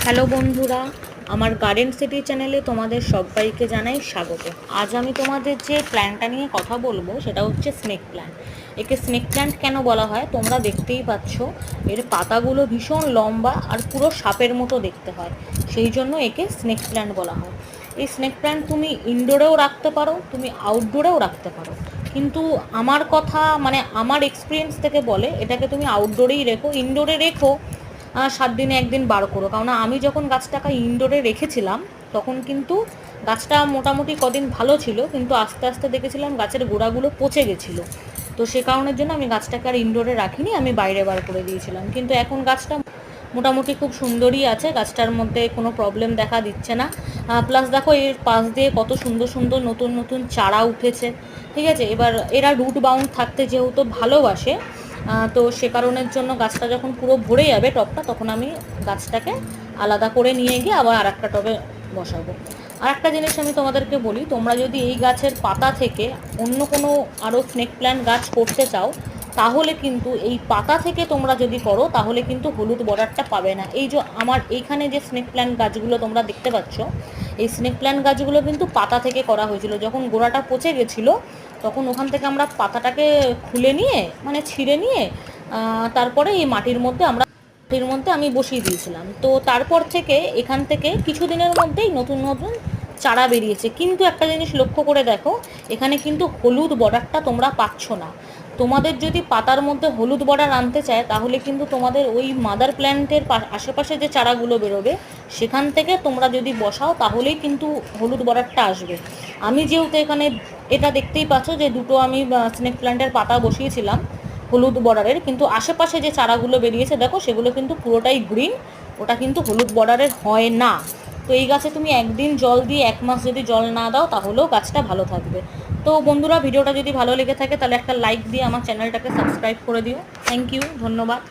Hello বন্ধুরা, আমার garden city চ্যানেলে তোমাদের সবাইকে জানাই স্বাগত। আজ আমি তোমাদের যে প্ল্যান্টটা নিয়ে কথা বলবো সেটা হচ্ছে স্নেক প্ল্যান্ট। একে স্নেক প্ল্যান্ট কেন বলা হয় তোমরা দেখতেই পাচ্ছ, এর পাতাগুলো ভীষণ লম্বা আর পুরো সাপের মতো দেখতে হয়, সেই জন্য একে স্নেক প্ল্যান্ট বলা হয়। এই স্নেক প্ল্যান্ট তুমি ইনডোরেও রাখতে পারো, তুমি আউটডোরেও রাখতে পারো, কিন্তু আমার কথা মানে আমার এক্সপিরিয়েন্স থেকে বলে এটাকে তুমি আউটডোরেই রেখো। ইনডোরে রেখো 7 দিনে একদিন বার করো, কারণ আমি যখন গাছটাকে ইনডোরে রেখেছিলাম তখন কিন্তু গাছটা মোটামুটি কদিন ভালো ছিল, কিন্তু আস্তে আস্তে দেখেছিলাম গাছের গোড়াগুলো পচে গেছিলো। তো সে কারণের জন্য আমি গাছটাকে আর ইনডোরে রাখিনি, আমি বাইরে বার করে দিয়েছিলাম। কিন্তু এখন গাছটা মোটামুটি খুব সুন্দরই আছে, গাছটার মধ্যে কোনো প্রবলেম দেখা দিচ্ছে না। প্লাস দেখো এর পাশ দিয়ে কত সুন্দর সুন্দর নতুন নতুন চারা উঠেছে। ঠিক আছে, এবার এরা রুট বাউন্ড থাকতে যেহেতু ভালোবাসে, তো সে কারণের জন্য গাছটা যখন পুরো ভরে যাবে টবটা, তখন আমি গাছটাকে আলাদা করে নিয়ে গিয়ে আবার আর একটা টবে বসাবো। আর একটা জিনিস আমি তোমাদেরকে বলি, তোমরা যদি এই গাছের পাতা থেকে অন্য কোনো আরও স্নেক প্ল্যান্ট গাছ করতে চাও, তাহলে কিন্তু এই পাতা থেকে তোমরা যদি করো তাহলে কিন্তু হলুদ বর্ডারটা পাবে না। এই যে আমার এইখানে যে স্নেক প্ল্যান্ট গাছগুলো তোমরা দেখতে পাচ্ছ, এই স্নেক প্ল্যান্ট গাছগুলো কিন্তু পাতা থেকে করা হয়েছিল। যখন গোড়াটা পচে গেছিলো তখন ওখান থেকে আমরা পাতাটাকে খুলে নিয়ে মানে ছিঁড়ে নিয়ে তারপরে এই মাটির মধ্যে আমি বসিয়ে দিয়েছিলাম। তো তারপর থেকে এখান থেকে কিছুদিনের মধ্যেই নতুন নতুন চারা বেরিয়েছে। কিন্তু একটা জিনিস লক্ষ্য করে দেখো, এখানে কিন্তু হলুদ বর্ডারটা তোমরা পাচ্ছ না। তোমাদের যদি পাতার মধ্যে হলুদ বর্ডার আনতে চায় তাহলে কিন্তু তোমাদের ওই মাদার প্ল্যান্টের আশেপাশে যে চারাগুলো বেরোবে সেখান থেকে তোমরা যদি বসাও তাহলেই কিন্তু হলুদ বর্ডারটা আসবে। আমি যেহেতু এখানে এটা দেখতেই পাচ্ছ যে দুটো আমি স্নেক প্ল্যান্টের পাতা বসিয়েছিলাম হলুদ বর্ডারের, কিন্তু আশেপাশে যে চারাগুলো বেরিয়েছে দেখো সেগুলো কিন্তু পুরোটাই গ্রিন, ওটা কিন্তু হলুদ বর্ডারের হয় না। তো এই গাছে তুমি একদিন জল দিয়ে 1 মাস যদি জল না দাও তাহলেও গাছটা ভালো থাকবে। তো বন্ধুরা, ভিডিওটা যদি ভালো লেগে থাকে তাহলে একটা লাইক দিয়ে আমার চ্যানেলটাকে সাবস্ক্রাইব করে দিও। থ্যাংক ইউ, ধন্যবাদ।